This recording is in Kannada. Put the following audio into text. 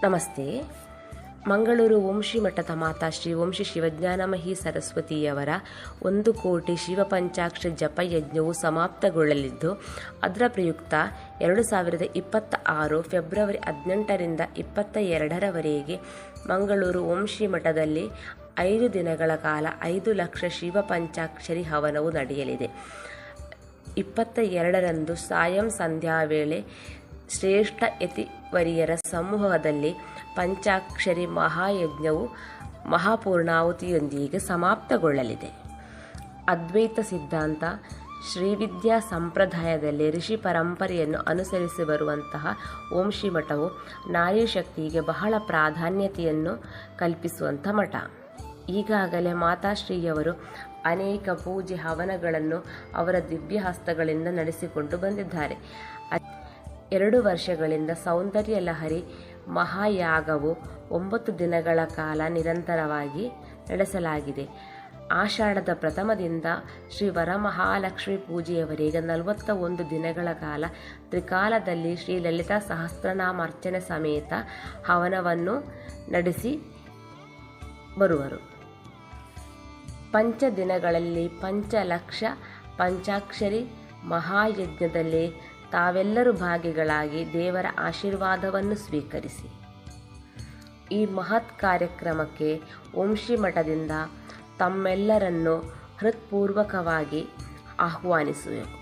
ನಮಸ್ತೆ. ಮಂಗಳೂರು ಓಂ ಶ್ರೀ ಮಠದ ಮಾತಾ ಶ್ರೀ ಓಂ ಶ್ರೀ ಶಿವಜ್ಞಾನಮಹಿ ಸರಸ್ವತಿಯವರ 1 ಕೋಟಿ ಶಿವಪಂಚಾಕ್ಷರಿ ಜಪಯಜ್ಞವು ಸಮಾಪ್ತಗೊಳ್ಳಲಿದ್ದು, ಅದರ ಪ್ರಯುಕ್ತ 2026 ಫೆಬ್ರವರಿ 18ರಿಂದ 22ರವರೆಗೆ ಮಂಗಳೂರು ಓಂ ಶ್ರೀ ಮಠದಲ್ಲಿ 5 ದಿನಗಳ ಕಾಲ 5 ಲಕ್ಷ ಶಿವಪಂಚಾಕ್ಷರಿ ಹವನವು ನಡೆಯಲಿದೆ. 22ರಂದು ಸಾಯಂ ಸಂಧ್ಯಾ ವೇಳೆ ಶ್ರೇಷ್ಠ ಯತಿವರಿಯರ ಸಮೂಹದಲ್ಲಿ ಪಂಚಾಕ್ಷರಿ ಮಹಾಯಜ್ಞವು ಮಹಾಪೂರ್ಣಾಹುತಿಯೊಂದಿಗೆ ಸಮಾಪ್ತಗೊಳ್ಳಲಿದೆ. ಅದ್ವೈತ ಸಿದ್ಧಾಂತ ಶ್ರೀವಿದ್ಯಾ ಸಂಪ್ರದಾಯದಲ್ಲಿ ಋಷಿ ಪರಂಪರೆಯನ್ನು ಅನುಸರಿಸಿ ಬರುವಂತಹ ಓಂ ಶ್ರೀ ಮಠವು ನಾರಿ ಶಕ್ತಿಗೆ ಬಹಳ ಪ್ರಾಧಾನ್ಯತೆಯನ್ನು ಕಲ್ಪಿಸುವಂಥ ಮಠ. ಈಗಾಗಲೇ ಮಾತಾಶ್ರೀಯವರು ಅನೇಕ ಪೂಜೆ ಹವನಗಳನ್ನು ಅವರ ದಿವ್ಯ ಹಸ್ತಗಳಿಂದ ನಡೆಸಿಕೊಂಡು ಬಂದಿದ್ದಾರೆ. 2 ವರ್ಷಗಳಿಂದ ಸೌಂದರ್ಯ ಲಹರಿ ಮಹಾಯಾಗವು 9 ದಿನಗಳ ಕಾಲ ನಿರಂತರವಾಗಿ ನಡೆಸಲಾಗಿದೆ. ಆಷಾಢದ ಪ್ರಥಮದಿಂದ ಶ್ರೀ ವರಮಹಾಲಕ್ಷ್ಮಿ ಪೂಜೆಯವರೆಗೆ 41 ದಿನಗಳ ಕಾಲ ತ್ರಿಕಾಲದಲ್ಲಿ ಶ್ರೀ ಲಲಿತಾ ಸಹಸ್ರನಾಮಾರ್ಚನೆ ಸಮೇತ ಹವನವನ್ನು ನಡೆಸಿ ಬರುವರು. ದಿನಗಳಲ್ಲಿ 5 ಲಕ್ಷ ಪಂಚಾಕ್ಷರಿ ಮಹಾಯಜ್ಞದಲ್ಲಿ ತಾವೆಲ್ಲರೂ ಭಾಗಿಗಳಾಗಿ ದೇವರ ಆಶೀರ್ವಾದವನ್ನು ಸ್ವೀಕರಿಸಿ. ಈ ಮಹತ್ ಕಾರ್ಯಕ್ರಮಕ್ಕೆ ಓಂ ಶ್ರೀ ಮಠದಿಂದ ತಮ್ಮೆಲ್ಲರನ್ನು ಹೃತ್ಪೂರ್ವಕವಾಗಿ ಆಹ್ವಾನಿಸುವೆವು.